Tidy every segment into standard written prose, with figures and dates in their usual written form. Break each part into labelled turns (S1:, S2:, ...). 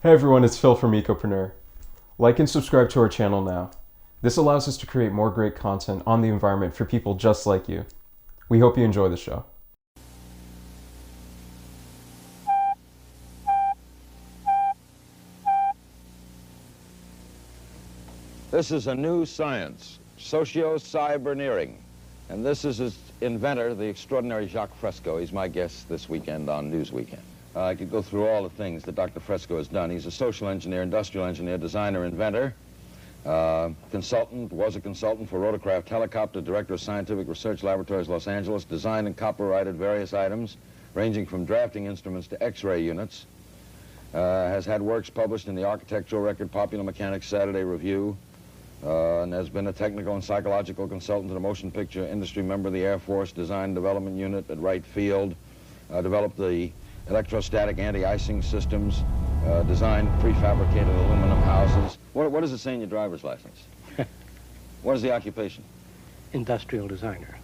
S1: Hey everyone, it's Phil from Ecopreneur. Like and subscribe to our channel now. This allows us to create more great content on the environment for people just like you. We hope you enjoy the show.
S2: This is a new science, socio-cyberneering. And this is its inventor, the extraordinary Jacque Fresco. He's my guest this weekend on News Weekend. I could go through all the things that Dr. Fresco has done. He's a social engineer, industrial engineer, designer, inventor, consultant, was a consultant for Rotorcraft Helicopter, director of Scientific Research Laboratories, Los Angeles, designed and copyrighted various items, ranging from drafting instruments to X-ray units, has had works published in the Architectural Record, Popular Mechanics, Saturday Review, and has been a technical and psychological consultant to the motion picture industry, member of the Air Force Design and Development Unit at Wright Field, developed the electrostatic anti-icing systems, designed prefabricated aluminum houses. What does it say in your driver's license? What is the occupation?
S3: Industrial designer.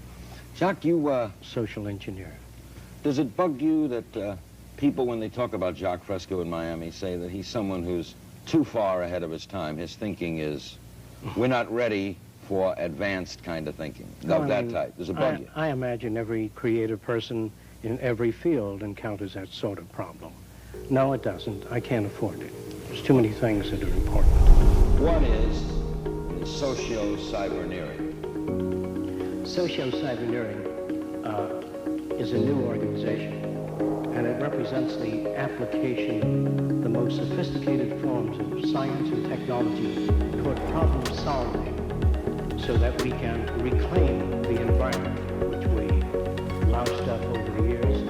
S2: Jacque, you...
S3: Social engineer.
S2: Does it bug you that people, when they talk about Jacque Fresco in Miami, say that he's someone who's too far ahead of his time? His thinking is, we're not ready for advanced kind of thinking, of that type. Does it bug you?
S3: I imagine every creative person in every field encounters that sort of problem. No, it doesn't. I can't afford it. There's too many things that are important.
S2: What is the socio-cyberneering?
S3: Socio-cyberneering is a new organization, and it represents the application of the most sophisticated forms of science and technology toward problem solving so that we can reclaim the environment which we loused up over the years,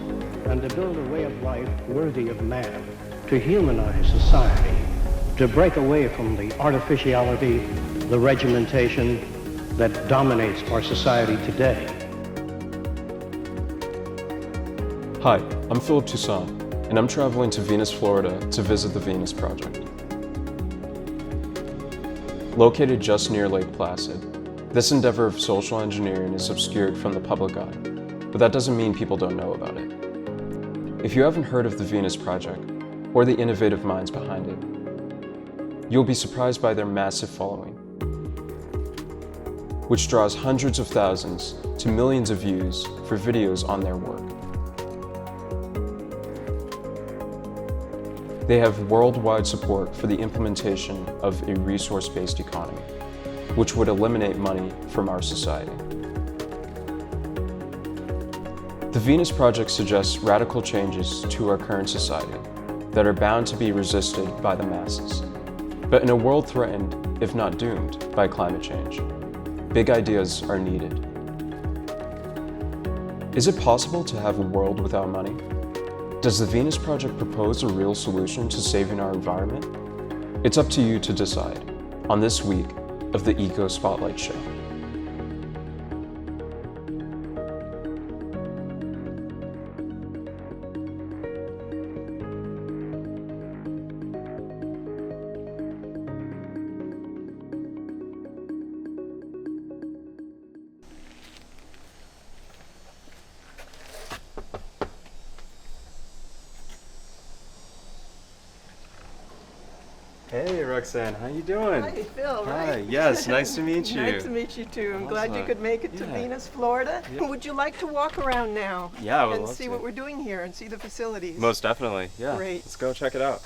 S3: and to build a way of life worthy of man, to humanize society, to break away from the artificiality, the regimentation that dominates our society today.
S1: Hi, I'm Philip Toussaint, and I'm traveling to Venus, Florida to visit the Venus Project. Located just near Lake Placid, this endeavor of social engineering is obscured from the public eye, but that doesn't mean people don't know about it. If you haven't heard of the Venus Project, or the innovative minds behind it, you'll be surprised by their massive following, which draws hundreds of thousands to millions of views for videos on their work. They have worldwide support for the implementation of a resource-based economy, which would eliminate money from our society. The Venus Project suggests radical changes to our current society that are bound to be resisted by the masses. But in a world threatened, if not doomed, by climate change, big ideas are needed. Is it possible to have a world without money? Does the Venus Project propose a real solution to saving our environment? It's up to you to decide on this week of the EcoSpotlight show. Hey Roxanne, how you doing?
S4: Hi, Phil.
S1: Hi,
S4: Right?
S1: yes, nice to meet you.
S4: Nice to meet you too. I'm glad you could make it to
S1: Yeah.
S4: Venus, Florida.
S1: Yeah.
S4: Would you like to walk around now?
S1: Yeah, I would
S4: and
S1: love
S4: see
S1: to.
S4: what we're doing here and see the facilities?
S1: Most definitely, yeah.
S4: Great.
S1: Let's go check it out.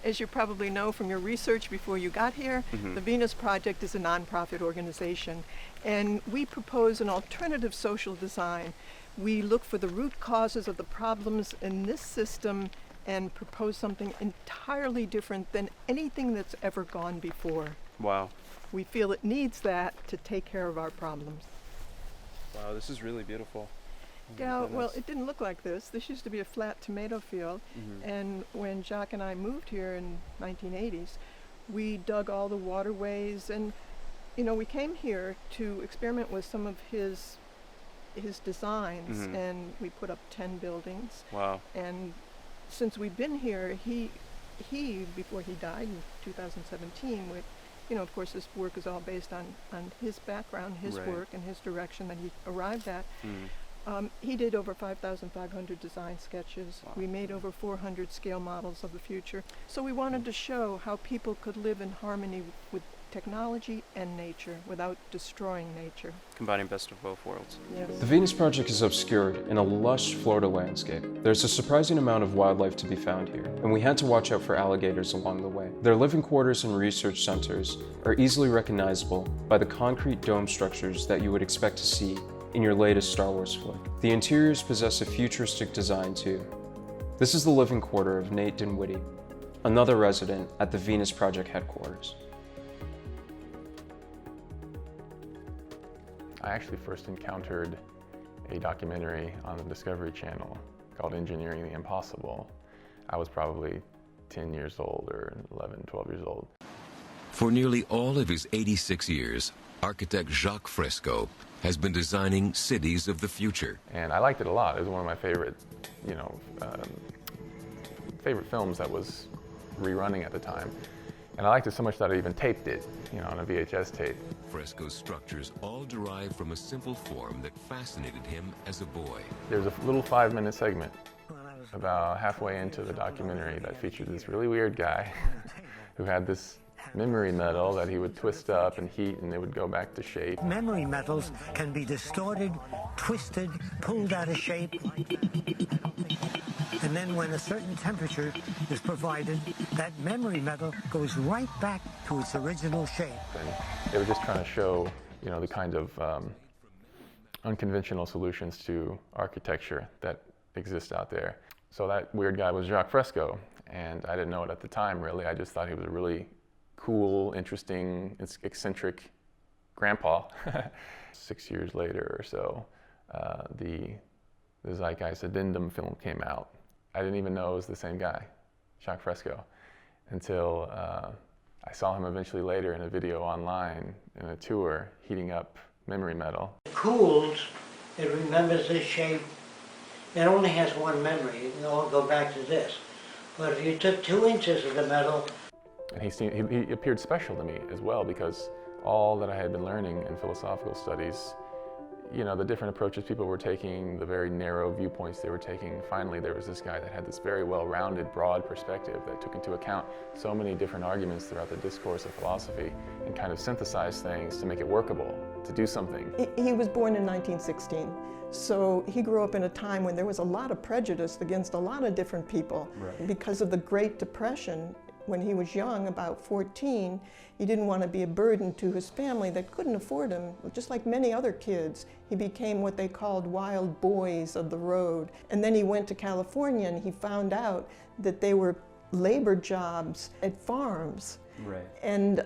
S4: As you probably know from your research before you got here, the Venus Project is a nonprofit organization, and we propose an alternative social design. We look for the root causes of the problems in this system and propose something entirely different than anything that's ever gone before.
S1: Wow.
S4: We feel it needs that to take care of our problems.
S1: Wow, this is really beautiful. Oh my
S4: Yeah, well,
S1: goodness.
S4: it didn't look like this. This used to be a flat tomato field, and when Jacque and I moved here in 1980s, we dug all the waterways, and we came here to experiment with some of his designs, and we put up 10 buildings.
S1: Wow.
S4: And since we've been here, he before he died in 2017, of course this work is all based on his background, his
S1: Right.
S4: work and his direction that he arrived at. He did over 5,500 design sketches.
S1: Wow.
S4: We made over 400 scale models of the future. So we wanted to show how people could live in harmony with technology and nature without destroying nature.
S1: Combining best of both worlds.
S4: Yes.
S1: The Venus Project is obscured in a lush Florida landscape. There's a surprising amount of wildlife to be found here, and we had to watch out for alligators along the way. Their living quarters and research centers are easily recognizable by the concrete dome structures that you would expect to see in your latest Star Wars flick. The interiors possess a futuristic design too. This is the living quarter of Nate Dinwiddie, another resident at the Venus Project headquarters.
S5: I actually first encountered a documentary on the Discovery Channel called Engineering the Impossible. I was probably 10 years old or 11, 12 years old.
S6: For nearly all of his 86 years, architect Jacque Fresco has been designing cities of the future.
S5: And I liked it a lot. It was one of my favorite, favorite films that was rerunning at the time. And I liked it so much that I even taped it, on a VHS tape.
S6: Fresco's structures all derive from a simple form that fascinated him as a boy.
S5: There's a little 5-minute segment about halfway into the documentary that featured this really weird guy who had this memory metal that he would twist up and heat and it would go back to shape.
S7: Memory metals can be distorted, twisted, pulled out of shape. And then when a certain temperature is provided, that memory metal goes right back to its original shape.
S5: And they were just trying to show, the kind of unconventional solutions to architecture that exist out there. So that weird guy was Jacque Fresco, and I didn't know it at the time, really. I just thought he was a really cool, interesting, eccentric grandpa. 6 years later or so, the Zeitgeist Addendum film came out. I didn't even know it was the same guy, Jacque Fresco, until I saw him eventually later in a video online in a tour heating up memory metal.
S7: Cooled, it remembers this shape. It only has one memory. It can all go back to this. But if you took 2 inches of the metal,
S5: and he appeared special to me as well, because all that I had been learning in philosophical studies, the different approaches people were taking, the very narrow viewpoints they were taking, finally there was this guy that had this very well-rounded, broad perspective that took into account so many different arguments throughout the discourse of philosophy and kind of synthesized things to make it workable, to do something.
S4: He was born in 1916, so he grew up in a time when there was a lot of prejudice against a lot of different people.
S1: Right.
S4: Because of the Great Depression, when he was young, about 14, he didn't want to be a burden to his family that couldn't afford him. Just like many other kids, he became what they called wild boys of the road. And then he went to California and he found out that they were labor jobs at farms.
S1: Right.
S4: And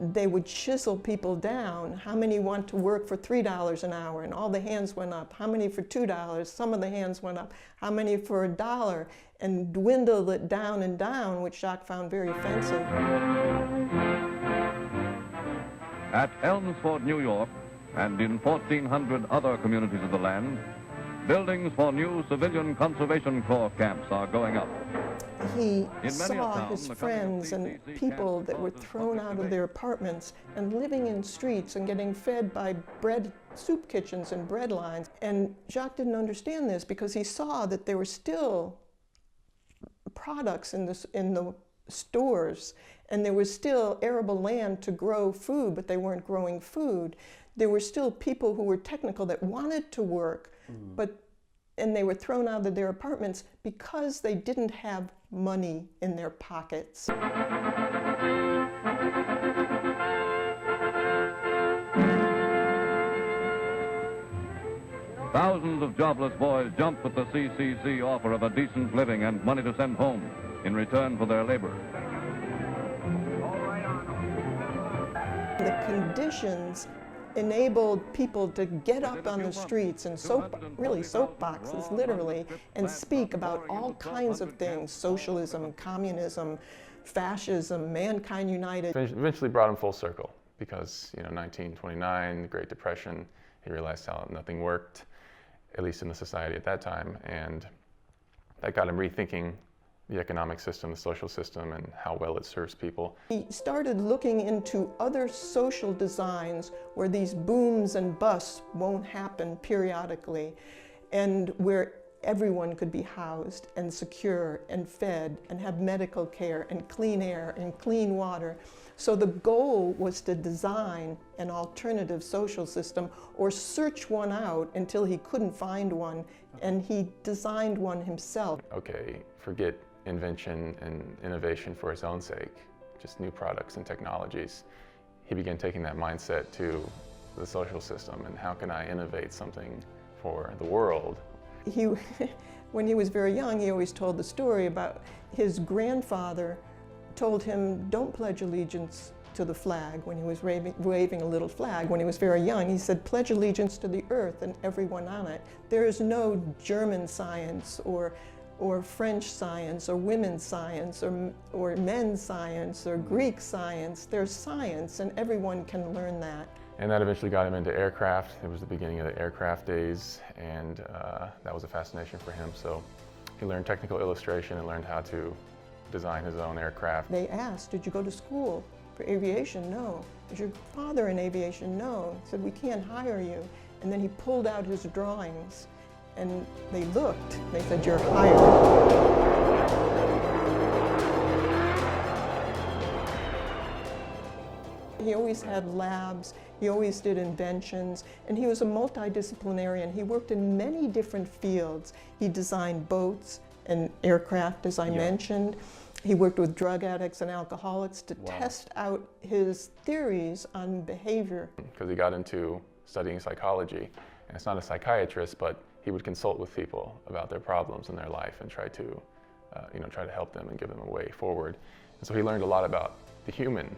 S4: they would chisel people down. How many want to work for $3 an hour? And all the hands went up. How many for $2? Some of the hands went up. How many for $1? And dwindled it down and down, which Jacque found very offensive.
S8: At Elmsford, New York, and in 1,400 other communities of the land, buildings for new civilian conservation corps camps are going up.
S4: He
S8: In many a
S4: saw
S8: town,
S4: his
S8: the
S4: friends
S8: coming
S4: and
S8: CCC
S4: people
S8: camps
S4: that were
S8: close to
S4: thrown out of their apartments and living in streets and getting fed by soup kitchens and bread lines. And Jacque didn't understand this because he saw that there were still products in the stores, and there was still arable land to grow food, but they weren't growing food. There were still people who were technical that wanted to work, and they were thrown out of their apartments because they didn't have money in their pockets.
S8: Thousands of jobless boys jump at the CCC offer of a decent living and money to send home in return for their labor.
S4: The conditions enabled people to get up on the streets and soapboxes, literally, and speak about all kinds of things: socialism, communism, fascism, mankind united.
S5: Eventually brought him full circle because, 1929, the Great Depression, he realized how nothing worked, at least in the society at that time, and that got him rethinking the economic system, the social system, and how well it serves people.
S4: He started looking into other social designs where these booms and busts won't happen periodically. and where everyone could be housed and secure and fed and have medical care and clean air and clean water. So the goal was to design an alternative social system or search one out until he couldn't find one, and he designed one himself.
S5: Okay, forget invention and innovation for its own sake, just new products and technologies. He began taking that mindset to the social system, and how can I innovate something for the world?
S4: When he was very young, he always told the story about his grandfather told him, don't pledge allegiance to the flag when he was waving a little flag. When he was very young, he said, pledge allegiance to the earth and everyone on it. There is no German science or French science or women's science or men's science or Greek science. There's science and everyone can learn that.
S5: And that eventually got him into aircraft. It was the beginning of the aircraft days, and that was a fascination for him. So he learned technical illustration and learned how to design his own aircraft.
S4: They asked, did you go to school for aviation? No. Is your father in aviation? No. He said, we can't hire you. And then he pulled out his drawings, and they looked. They said, you're hired. He always had labs, he always did inventions, and he was a multidisciplinarian. He worked in many different fields. He designed boats and aircraft, as I mentioned. He worked with drug addicts and alcoholics to test out his theories on behavior.
S5: Because he got into studying psychology, and it's not a psychiatrist, but he would consult with people about their problems in their life and try to help them and give them a way forward. And so he learned a lot about the human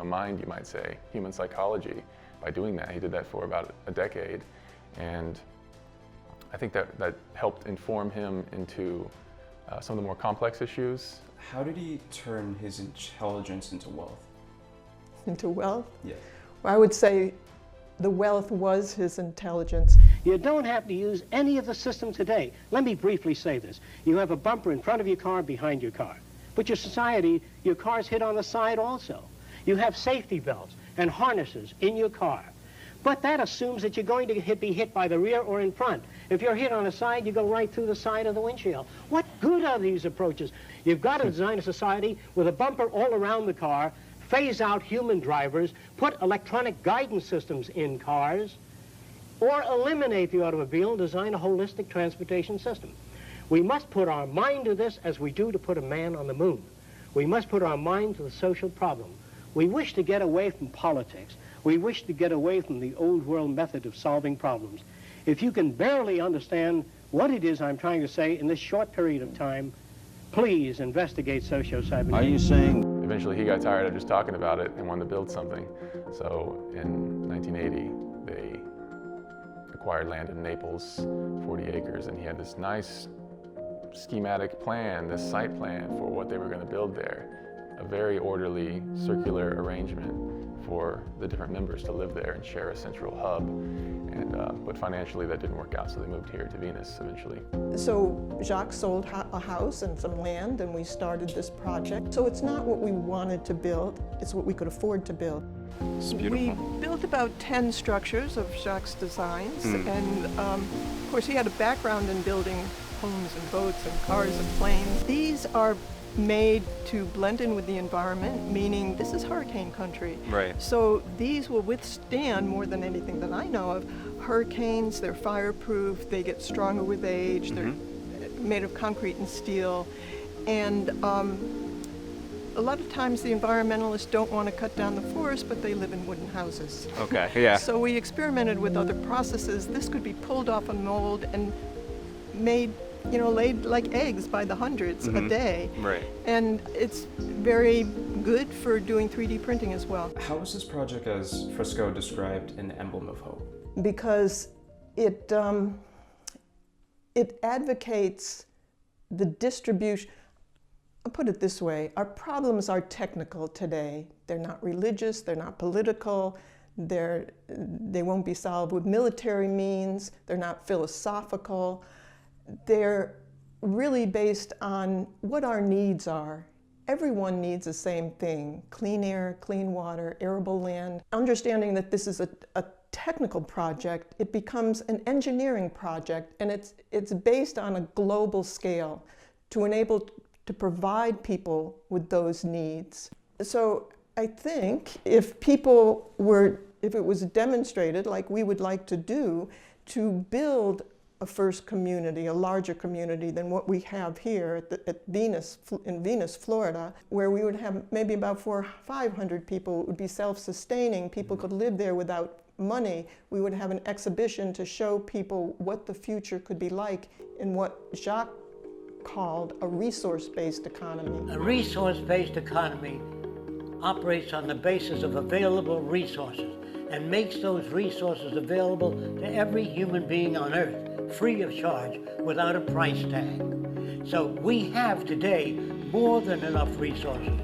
S5: mind, you might say, human psychology. By doing that, he did that for about a decade, and I think that helped inform him into some of the more complex issues.
S1: How did he turn his intelligence into wealth?
S4: Into wealth?
S1: Yeah.
S4: Well, I would say the wealth was his intelligence.
S3: You don't have to use any of the system today. Let me briefly say this. You have a bumper in front of your car, behind your car. But your society, your car's hit on the side also. You have safety belts and harnesses in your car. But that assumes that you're going to be hit by the rear or in front. If you're hit on the side, you go right through the side of the windshield. What good are these approaches? You've got to design a society with a bumper all around the car, phase out human drivers, put electronic guidance systems in cars, or eliminate the automobile and design a holistic transportation system. We must put our mind to this as we do to put a man on the moon. We must put our mind to the social problem. We wish to get away from politics. We wish to get away from the old world method of solving problems. If you can barely understand what it is I'm trying to say in this short period of time, please investigate socio-cybernetic.
S2: Are you saying?
S5: Eventually he got tired of just talking about it and wanted to build something. So in 1980, they acquired land in Naples, 40 acres, and he had this nice schematic plan, this site plan for what they were going to build there. A very orderly, circular arrangement for the different members to live there and share a central hub. And, but financially that didn't work out, so they moved here to Venus eventually.
S4: So Jacque sold a house and some land, and we started this project. So it's not what we wanted to build, it's what we could afford to build.
S1: It's beautiful.
S4: We built about 10 structures of Jacque's designs, and of course he had a background in building homes and boats and cars and planes. These are made to blend in with the environment, meaning this is hurricane country.
S1: Right.
S4: So these will withstand, more than anything that I know of, hurricanes. They're fireproof, they get stronger with age, they're made of concrete and steel. And a lot of times the environmentalists don't want to cut down the forest, but they live in wooden houses.
S1: Okay, yeah.
S4: So we experimented with other processes. This could be pulled off a mold and made, laid like eggs by the hundreds a day.
S1: Right.
S4: And it's very good for doing 3D printing as well.
S1: How is this project, as Fresco described, an emblem of hope?
S4: Because it advocates the distribution. I'll put it this way, our problems are technical today. They're not religious, they're not political, they won't be solved with military means, they're not philosophical. They're really based on what our needs are. Everyone needs the same thing: clean air, clean water, arable land. Understanding that this is a technical project, it becomes an engineering project, and it's based on a global scale to enable to provide people with those needs. So I think if it was demonstrated, like we would like to do, to build a first community, a larger community than what we have here at Venus, in Venus, Florida, where we would have maybe about 400 or 500 people. It would be self-sustaining. People could live there without money. We would have an exhibition to show people what the future could be like in what Jacque called a resource-based economy.
S7: A resource-based economy operates on the basis of available resources and makes those resources available to every human being on Earth, free of charge, without a price tag. So we have today more than enough resources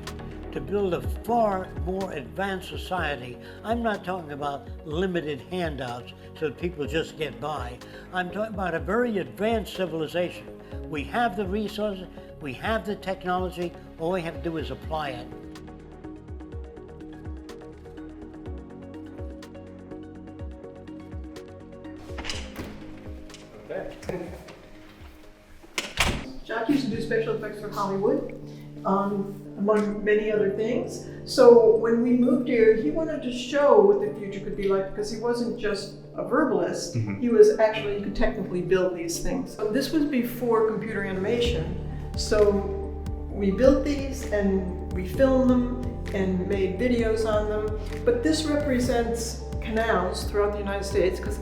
S7: to build a far more advanced society. I'm not talking about limited handouts so that people just get by. I'm talking about a very advanced civilization. We have the resources, we have the technology, all we have to do is apply it.
S4: Jacque used to do special effects for Hollywood, among many other things. So when we moved here, he wanted to show what the future could be like, because he wasn't just a verbalist, he was actually, he could technically build these things. So this was before computer animation. So we built these and we filmed them and made videos on them. But this represents canals throughout the United States, because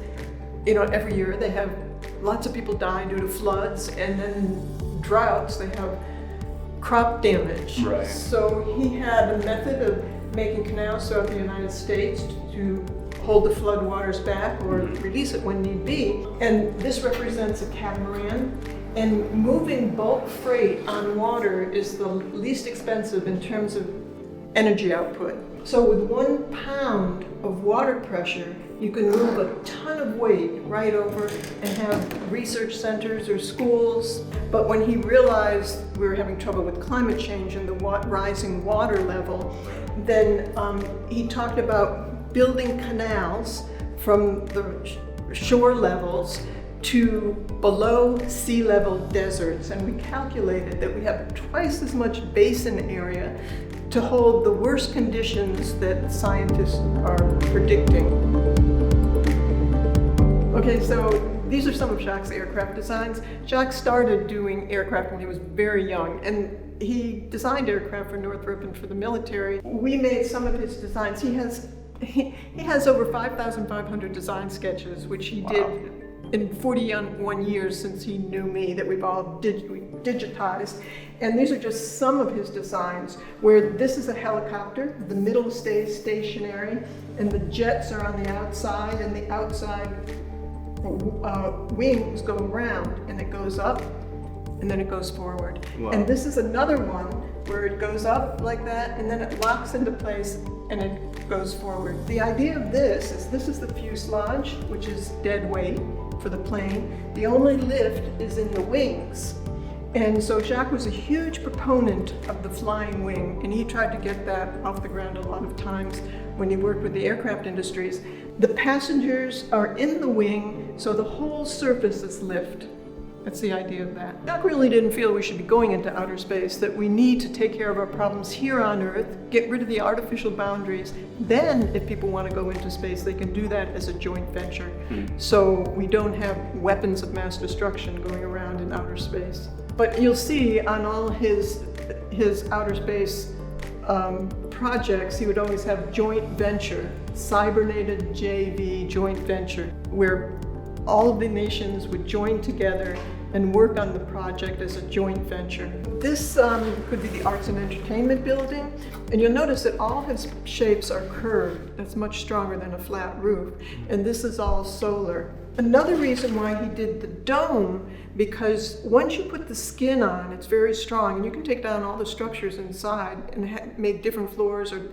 S4: every year they have lots of people die due to floods, and then droughts, they have crop damage.
S1: Right.
S4: So he had a method of making canals throughout the United States to hold the flood waters back or release it when need be. And this represents a catamaran. And moving bulk freight on water is the least expensive in terms of energy output. So with 1 pound of water pressure, you can move a ton of weight right over and have research centers or schools. But when he realized we were having trouble with climate change and the rising water level, then he talked about building canals from the shore levels to below sea level deserts. And we calculated that we have twice as much basin area to hold the worst conditions that scientists are predicting. Okay, so these are some of Jacque's aircraft designs. Jacque started doing aircraft when he was very young, and he designed aircraft for Northrop and for the military. We made some of his designs. He has over 5,500 design sketches, which he did in 41 years since he knew me, that we've all digitized. And these are just some of his designs, where this is a helicopter, the middle stays stationary, and the jets are on the outside, and the outside wings go around, and it goes up, and then it goes forward. Wow. And this is another one where it goes up like that, and then it locks into place, and it goes forward. The idea of this is the fuselage, which is dead weight for the plane. The only lift is in the wings. And so Jacque was a huge proponent of the flying wing, and he tried to get that off the ground a lot of times when he worked with the aircraft industries. The passengers are in the wing, so the whole surface is lift. That's the idea of that. Jacque really didn't feel we should be going into outer space, that we need to take care of our problems here on Earth, get rid of the artificial boundaries. Then, if people want to go into space, they can do that as a joint venture. So we don't have weapons of mass destruction going around in outer space. But you'll see on all his outer space projects, he would always have joint venture, cybernated JV joint venture, where all of the nations would join together and work on the project as a joint venture. This could be the Arts and Entertainment Building, and you'll notice that all his shapes are curved. That's much stronger than a flat roof, and this is all solar. Another reason why he did the dome, because once you put the skin on, it's very strong, and you can take down all the structures inside and make different floors, or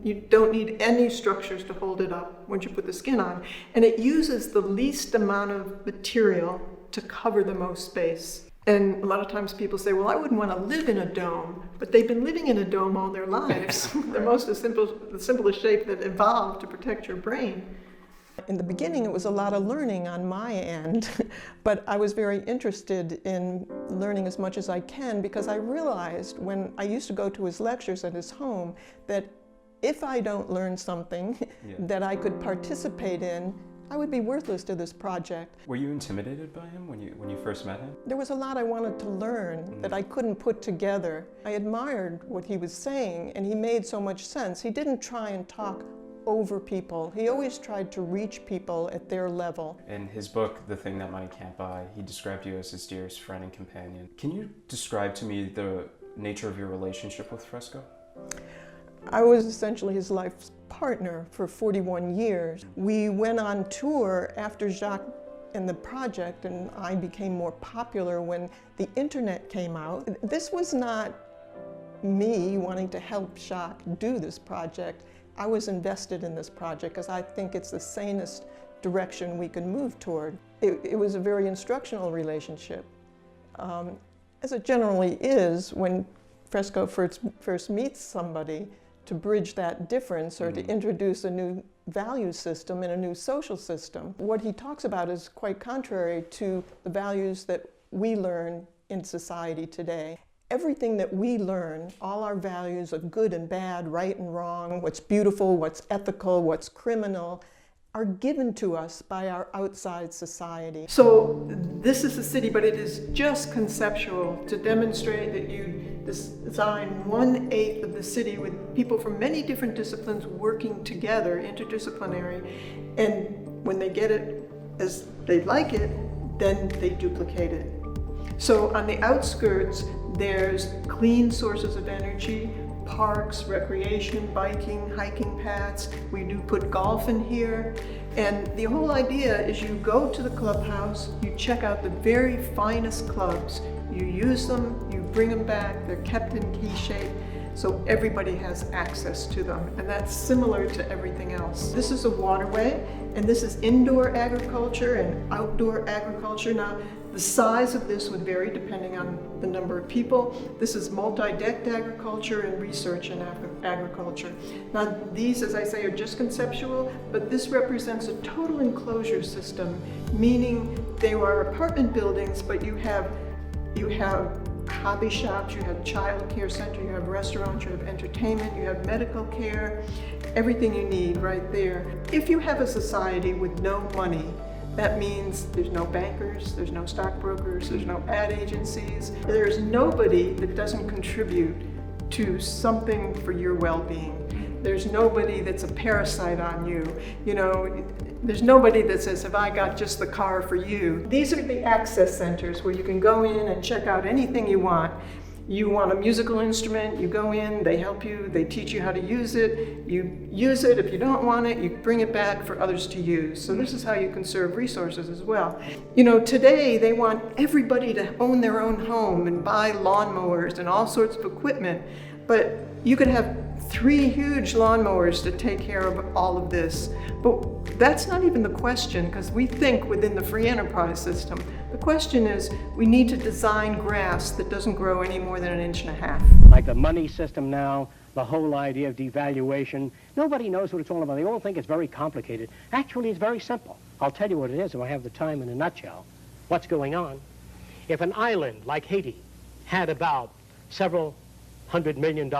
S4: you don't need any structures to hold it up once you put the skin on. And it uses the least amount of material to cover the most space. And a lot of times people say, well, I wouldn't want to live in a dome, but they've been living in a dome all their lives. The simplest shape that evolved to protect your brain. In the beginning, it was a lot of learning on my end, but I was very interested in learning as much as I can because I realized when I used to go to his lectures at his home that if I don't learn something that I could participate in, I would be worthless to this project.
S1: Were you intimidated by him when you first met him?
S4: There was a lot I wanted to learn that I couldn't put together. I admired what he was saying, and he made so much sense. He didn't try and talk over people. He always tried to reach people at their level.
S1: In his book, The Thing That Money Can't Buy, he described you as his dearest friend and companion. Can you describe to me the nature of your relationship with Fresco?
S4: I was essentially his life's partner for 41 years. We went on tour after Jacque and the project, and I became more popular when the internet came out. This was not me wanting to help Jacque do this project. I was invested in this project because I think it's the sanest direction we can move toward. It was a very instructional relationship, as it generally is when Fresco first meets somebody, to bridge that difference or to introduce a new value system and a new social system. What he talks about is quite contrary to the values that we learn in society today. Everything that we learn, all our values of good and bad, right and wrong, what's beautiful, what's ethical, what's criminal, are given to us by our outside society. So this is a city, but it is just conceptual to demonstrate that you design 1/8 of the city with people from many different disciplines working together, interdisciplinary, and when they get it as they like it, then they duplicate it. So on the outskirts, there's clean sources of energy, parks, recreation, biking, hiking paths. We do put golf in here. And the whole idea is you go to the clubhouse, you check out the very finest clubs, you use them, you bring them back, they're kept in key shape, so everybody has access to them. And that's similar to everything else. This is a waterway, and this is indoor agriculture and outdoor agriculture. Now, the size of this would vary depending on the number of people. This is multi-decked agriculture and research in agriculture. Now, these, as I say, are just conceptual, but this represents a total enclosure system, meaning they are apartment buildings, but you have hobby shops, you have child care center, you have restaurants, you have entertainment, you have medical care, everything you need right there. If you have a society with no money, that means there's no bankers, there's no stockbrokers, there's no ad agencies. There's nobody that doesn't contribute to something for your well-being. There's nobody that's a parasite on you. You know, there's nobody that says, have I got just the car for you? These are the access centers where you can go in and check out anything you want. You want a musical instrument, you go in, they help you, they teach you how to use it. You use it. If you don't want it, you bring it back for others to use. So this is how you conserve resources as well. You know, today they want everybody to own their own home and buy lawnmowers and all sorts of equipment. But you could have 3 huge lawnmowers to take care of all of this. But that's not even the question, because we think within the free enterprise system. The question is, we need to design grass that doesn't grow any more than 1.5 inches.
S3: Like the money system now, the whole idea of devaluation, nobody knows what it's all about. They all think it's very complicated. Actually, it's very simple. I'll tell you what it is if I have the time in a nutshell. What's going on? If an island like Haiti had about several $100 million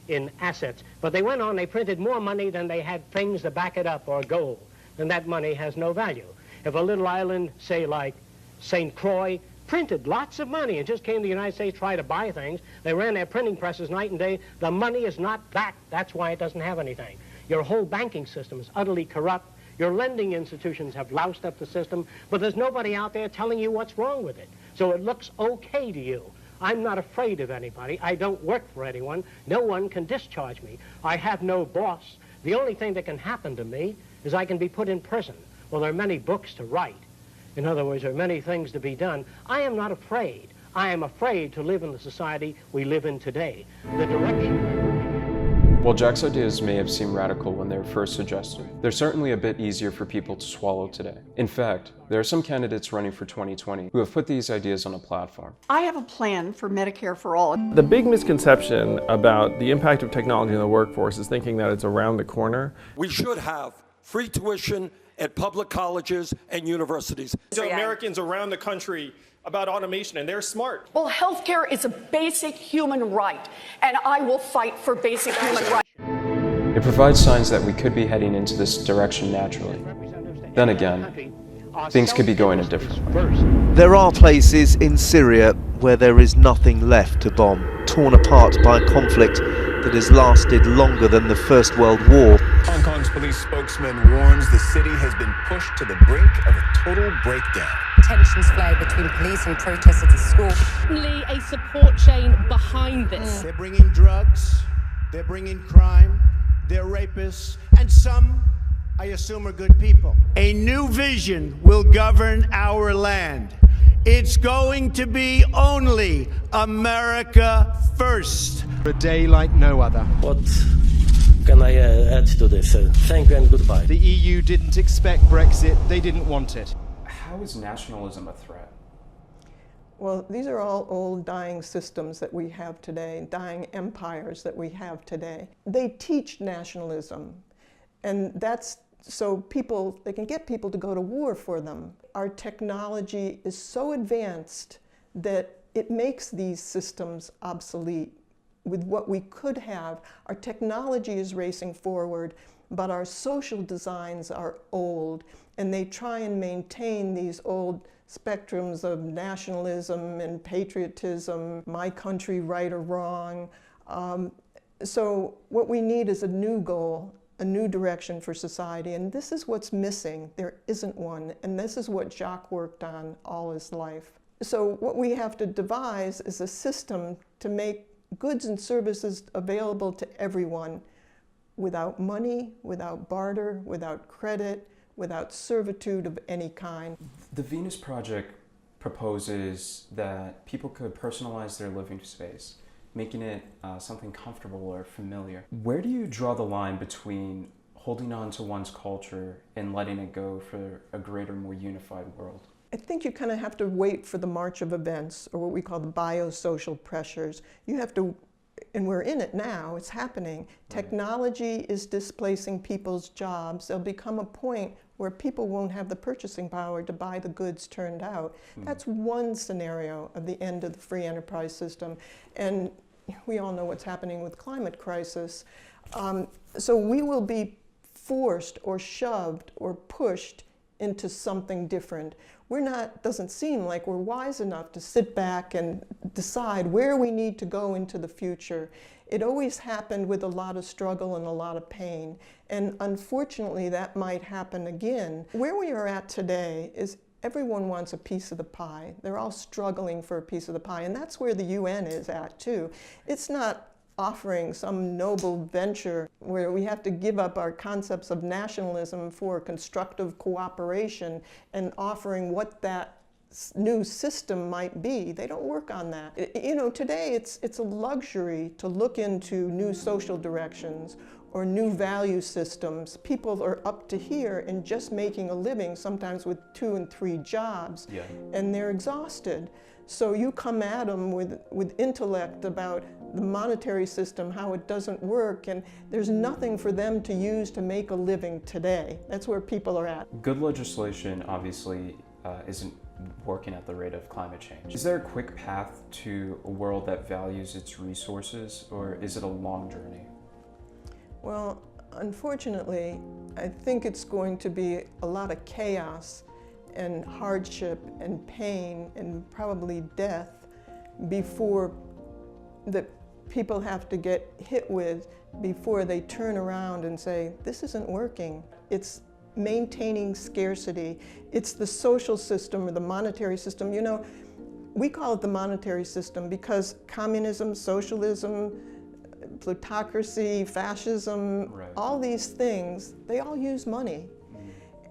S3: in assets, but they went on, they printed more money than they had things to back it up or gold, then that money has no value. If a little island, say like St. Croix, printed lots of money and just came to the United States to try to buy things, they ran their printing presses night and day, the money is not that. That's why it doesn't have anything. Your whole banking system is utterly corrupt. Your lending institutions have loused up the system, but there's nobody out there telling you what's wrong with it. So it looks okay to you. I'm not afraid of anybody. I don't work for anyone. No one can discharge me. I have no boss. The only thing that can happen to me is I can be put in prison. Well, there are many books to write. In other words, there are many things to be done. I am not afraid. I am afraid to live in the society we live in today. The direction...
S1: While Jacque's ideas may have seemed radical when they were first suggested, they're certainly a bit easier for people to swallow today. In fact, there are some candidates running for 2020 who have put these ideas on a platform.
S9: I have a plan for Medicare for all.
S10: The big misconception about the impact of technology in the workforce is thinking that it's around the corner.
S11: We should have
S10: free tuition at public colleges and universities.
S11: So Americans around the country about automation, and they're smart.
S9: Well, healthcare is a basic human right, and I will fight for basic human rights.
S1: It provides signs that we could be heading into this direction naturally. Then again, things could be going a different way.
S12: There are places in Syria where there is nothing left to bomb, torn apart by a conflict that has lasted longer than the First World War.
S13: Hong Kong's police spokesman warns the city has been pushed to the brink of a total breakdown.
S14: Tensions flared between police and protesters at school.
S15: Only a support chain behind this.
S16: They're bringing drugs, they're bringing crime, they're rapists, and some, I assume, are good people. A new vision will govern our land. It's going to be only America first.
S17: A day like no other.
S18: What can I add to this? Thank you and goodbye.
S17: The EU didn't expect Brexit. They didn't want it.
S1: How is nationalism a threat?
S4: Well, these are all old dying systems that we have today, dying empires that we have today. They teach nationalism, and that's so they can get people to go to war for them. Our technology is so advanced that it makes these systems obsolete. With what we could have, our technology is racing forward, but our social designs are old, and they try and maintain these old spectrums of nationalism and patriotism, my country right or wrong. So what we need is a new goal, a new direction for society, and this is what's missing. There isn't one, and this is what Jacque worked on all his life. So what we have to devise is a system to make goods and services available to everyone without money, without barter, without credit, without servitude of any kind.
S1: The Venus Project proposes that people could personalize their living space, making it something comfortable or familiar. Where do you draw the line between holding on to one's culture and letting it go for a greater, more unified world?
S4: I think you kind of have to wait for the march of events, or what we call the biosocial pressures. You have to, and we're in it now, it's happening. Technology is displacing people's jobs. There'll become a point where people won't have the purchasing power to buy the goods turned out. That's one scenario of the end of the free enterprise system. And we all know what's happening with climate crisis. So we will be forced or shoved or pushed into something different. Doesn't seem like we're wise enough to sit back and decide where we need to go into the future. It always happened with a lot of struggle and a lot of pain. And unfortunately, that might happen again. Where we are at today is everyone wants a piece of the pie. They're all struggling for a piece of the pie. And that's where the UN is at, too. It's not offering some noble venture where we have to give up our concepts of nationalism for constructive cooperation and offering what that new system might be. They don't work on that. You know, today it's a luxury to look into new social directions or new value systems. People are up to here and just making a living, sometimes with 2 and 3 jobs, and they're exhausted. So you come at them with intellect about the monetary system, how it doesn't work, and there's nothing for them to use to make a living today. That's where people are at.
S1: Good legislation obviously isn't working at the rate of climate change. Is there a quick path to a world that values its resources, or is it a long journey?
S4: Well, unfortunately, I think it's going to be a lot of chaos and hardship and pain and probably death before that people have to get hit with before they turn around and say, this isn't working. It's maintaining scarcity. It's the social system or the monetary system. You know, we call it the monetary system because communism, socialism, plutocracy, fascism, all these things, they all use money.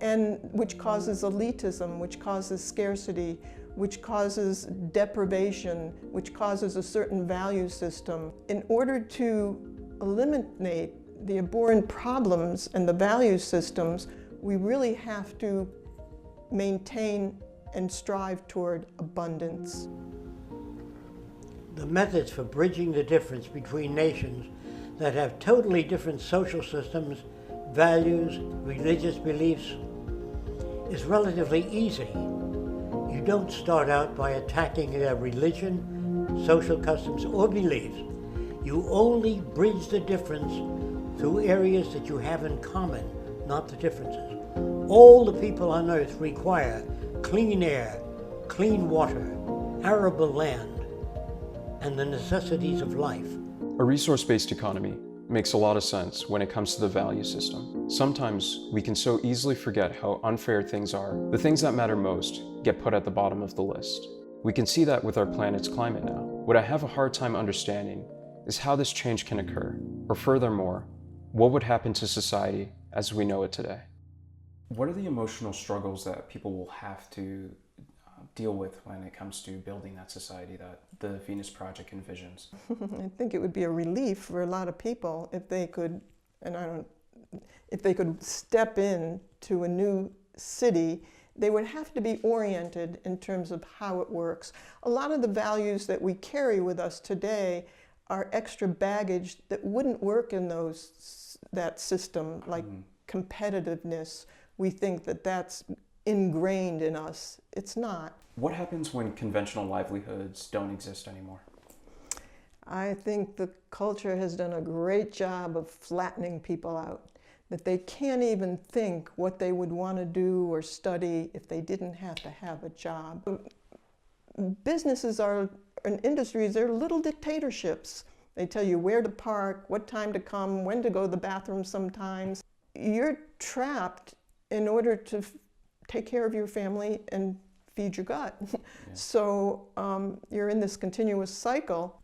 S4: And which causes elitism, which causes scarcity, which causes deprivation, which causes a certain value system. In order to eliminate the abhorrent problems and the value systems, we really have to maintain and strive toward abundance.
S7: The methods for bridging the difference between nations that have totally different social systems, values, religious beliefs is relatively easy. You don't start out by attacking their religion, social customs, or beliefs. You only bridge the difference through areas that you have in common, not the differences. All the people on earth require clean air, clean water, arable land, and the necessities of life.
S1: A resource-based economy makes a lot of sense when it comes to the value system. Sometimes we can so easily forget how unfair things are. The things that matter most get put at the bottom of the list. We can see that with our planet's climate now. What I have a hard time understanding is how this change can occur, or furthermore, what would happen to society as we know it today. What are the emotional struggles that people will have to deal with when it comes to building that society that the Venus Project envisions?
S4: I think it would be a relief for a lot of people if they could, if they could step in to a new city. They would have to be oriented in terms of how it works. A lot of the values that we carry with us today are extra baggage that wouldn't work in that system, like competitiveness. We think that that's ingrained in us. It's not.
S1: What happens when conventional livelihoods don't exist anymore?
S4: I think the culture has done a great job of flattening people out, that they can't even think what they would want to do or study if they didn't have to have a job. Businesses and industries, they're little dictatorships. They tell you where to park, what time to come, when to go to the bathroom sometimes. You're trapped in order to take care of your family and feed your gut. Yeah. So you're in this continuous cycle.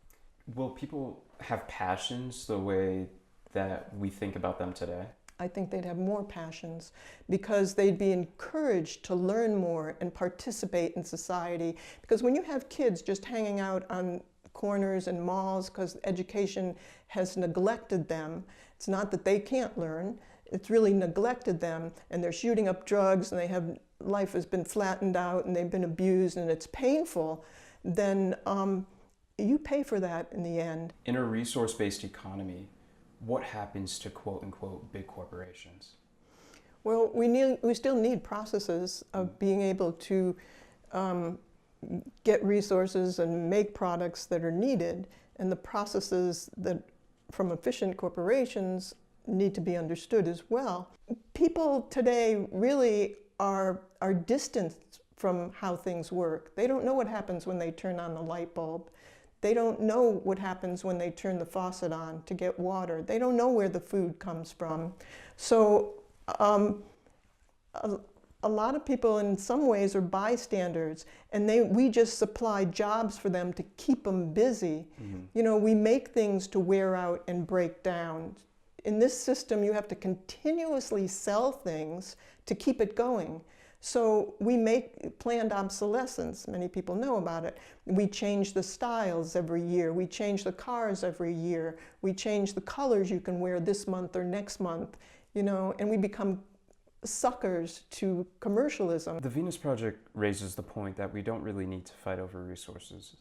S1: Will people have passions the way that we think about them today?
S4: I think they'd have more passions because they'd be encouraged to learn more and participate in society. Because when you have kids just hanging out on corners and malls because education has neglected them, it's not that they can't learn, it's really neglected them, and they're shooting up drugs and life has been flattened out and they've been abused and it's painful, then you pay for that in the end.
S1: In a resource-based economy, what happens to quote-unquote big corporations?
S4: Well, we still need processes of being able to get resources and make products that are needed, and the processes that from efficient corporations need to be understood as well. People today really are distanced from how things work. They don't know what happens when they turn on the light bulb. They don't know what happens when they turn the faucet on to get water. They don't know where the food comes from. So a lot of people in some ways are bystanders, and we just supply jobs for them to keep them busy. Mm-hmm. You know, we make things to wear out and break down. In this system, you have to continuously sell things to keep it going. So we make planned obsolescence. Many people know about it. We change the styles every year. We change the cars every year. We change the colors you can wear this month or next month, you know, and we become suckers to commercialism.
S1: The Venus Project raises the point that we don't really need to fight over resources.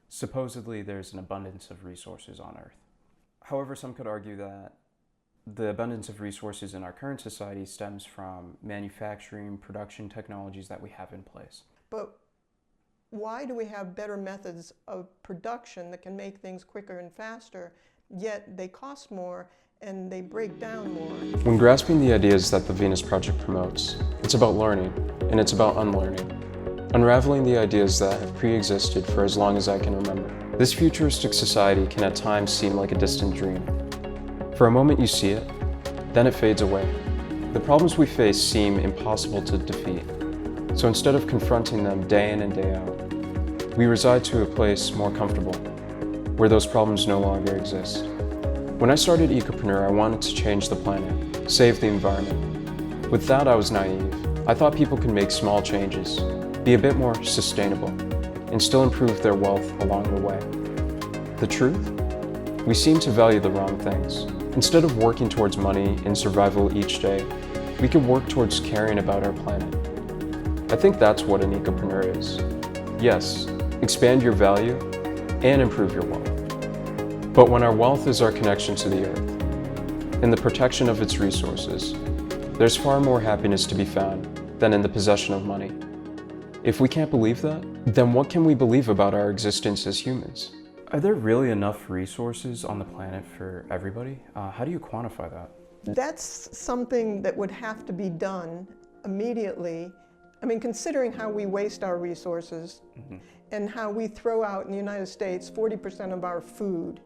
S1: Supposedly, there's an abundance of resources on Earth. However, some could argue that the abundance of resources in our current society stems from manufacturing, production technologies that we have in place.
S4: But why do we have better methods of production that can make things quicker and faster, yet they cost more and they break down more?
S1: When grasping the ideas that the Venus Project promotes, it's about learning, and it's about unlearning. Unraveling the ideas that have pre-existed for as long as I can remember. This futuristic society can at times seem like a distant dream. For a moment you see it, then it fades away. The problems we face seem impossible to defeat. So instead of confronting them day in and day out, we reside to a place more comfortable, where those problems no longer exist. When I started Ecopreneur, I wanted to change the planet, save the environment. With that, I was naive. I thought people could make small changes, be a bit more sustainable, and still improve their wealth along the way. The truth? We seem to value the wrong things. Instead of working towards money and survival each day, we can work towards caring about our planet. I think that's what an Ecopreneur is. Yes, expand your value and improve your wealth. But when our wealth is our connection to the earth, in the protection of its resources. There's far more happiness to be found than in the possession of money. If we can't believe that, then what can we believe about our existence as humans?
S19: Are there really enough resources on the planet for everybody? How do you quantify that?
S4: That's something that would have to be done immediately. I mean, considering how we waste our resources and how we throw out in the United States 40% of our food,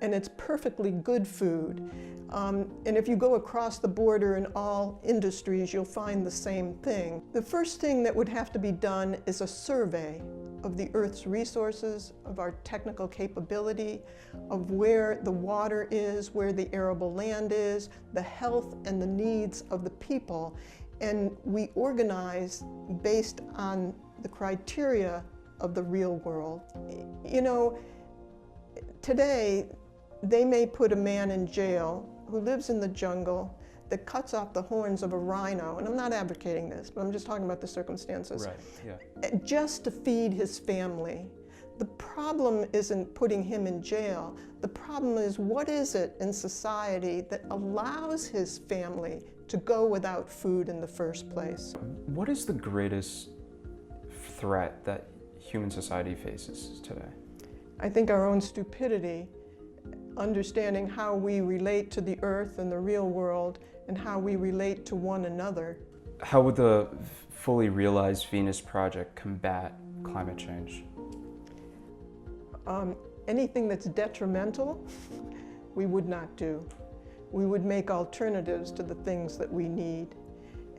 S4: and it's perfectly good food. And if you go across the border in all industries, you'll find the same thing. The first thing that would have to be done is a survey of the Earth's resources, of our technical capability, of where the water is, where the arable land is, the health and the needs of the people. And we organize based on the criteria of the real world. You know, today, they may put a man in jail who lives in the jungle that cuts off the horns of a rhino, and I'm not advocating this, but I'm just talking about the circumstances,
S19: Right, yeah.
S4: just to feed his family. The problem isn't putting him in jail. The problem is, what is it in society that allows his family to go without food in the first place?
S19: What is the greatest threat that human society faces today?
S4: I think our own stupidity, understanding how we relate to the earth and the real world and how we relate to one another.
S19: How would the fully realized Venus Project combat climate change?
S4: Anything that's detrimental, we would not do. We would make alternatives to the things that we need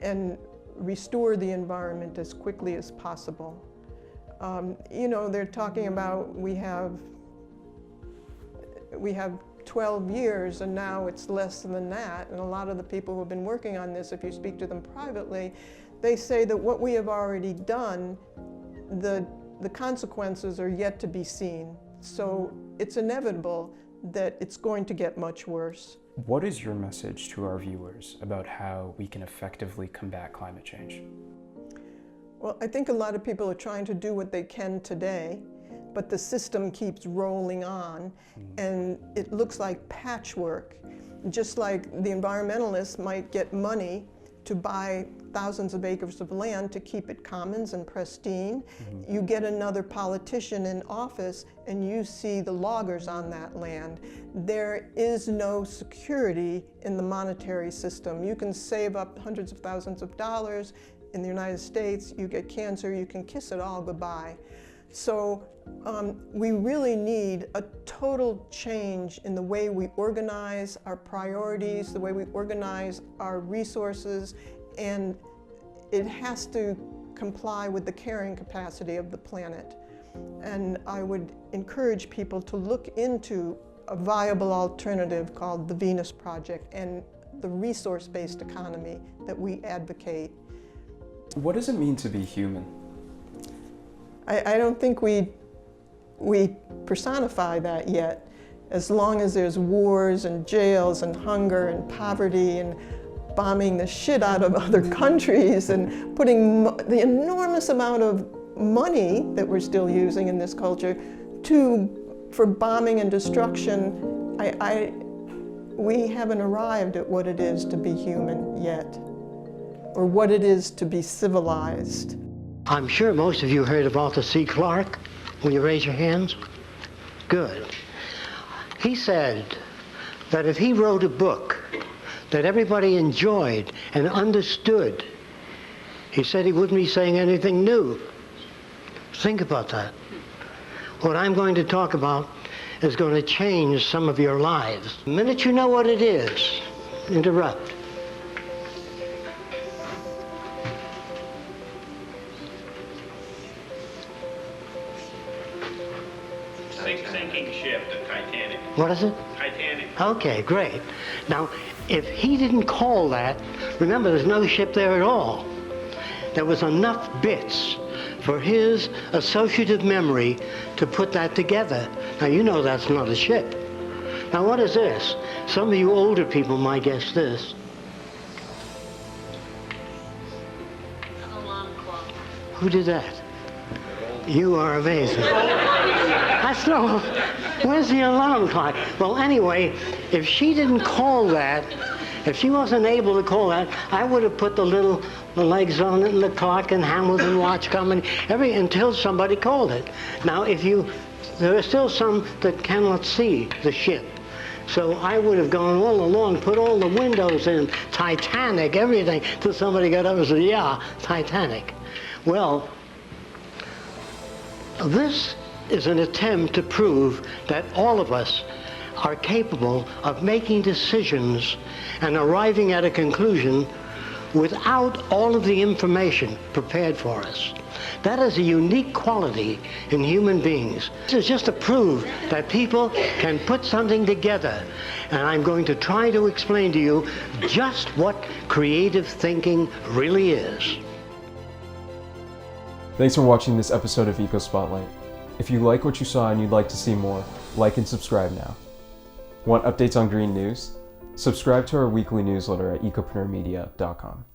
S4: and restore the environment as quickly as possible. You know, they're talking about we have 12 years and now it's less than that. And a lot of the people who have been working on this, if you speak to them privately, they say that what we have already done, the consequences are yet to be seen. So it's inevitable that it's going to get much worse.
S19: What is your message to our viewers about how we can effectively combat climate change?
S4: Well, I think a lot of people are trying to do what they can today, but the system keeps rolling on, and it looks like patchwork. Just like the environmentalists might get money to buy thousands of acres of land to keep it commons and pristine. You get another politician in office and you see the loggers on that land. There is no security in the monetary system. You can save up hundreds of thousands of dollars in the United States, you get cancer, you can kiss it all goodbye. So we really need a total change in the way we organize our priorities, the way we organize our resources, and it has to comply with the carrying capacity of the planet. And I would encourage people to look into a viable alternative called the Venus Project and the resource-based economy that we advocate.
S19: What does it mean to be human?
S4: I don't think we personify that yet. As long as there's wars and jails and hunger and poverty and bombing the shit out of other countries and putting the enormous amount of money that we're still using in this culture for bombing and destruction, we haven't arrived at what it is to be human yet, or what it is to be civilized.
S7: I'm sure most of you heard of Arthur C. Clarke. Will you raise your hands? Good. He said that if he wrote a book that everybody enjoyed and understood, he said he wouldn't be saying anything new. Think about that. What I'm going to talk about is going to change some of your lives. The minute you know what it is, interrupt.
S20: Sinking ship, the Titanic.
S7: What is it?
S20: Titanic.
S7: Okay, great. Now, if he didn't call that, remember there's no ship there at all. There was enough bits for his associative memory to put that together. Now, you know that's not a ship. Now, what is this? Some of you older people might guess this. Who did that? You are amazing. That's no... Where's the alarm clock? Well, anyway, if she didn't call that, if she wasn't able to call that, I would have put the legs on it and the clock and Hamilton watch coming, until somebody called it. Now, there are still some that cannot see the ship. So I would have gone all along, put all the windows in, Titanic, everything, till somebody got up and said, yeah, Titanic. Well, this is an attempt to prove that all of us are capable of making decisions and arriving at a conclusion without all of the information prepared for us. That is a unique quality in human beings. This is just to prove that people can put something together. And I'm going to try to explain to you just what creative thinking really is.
S1: Thanks for watching this episode of EcoSpotlight. If you like what you saw and you'd like to see more, like and subscribe now. Want updates on green news? Subscribe to our weekly newsletter at ecopreneurmedia.com.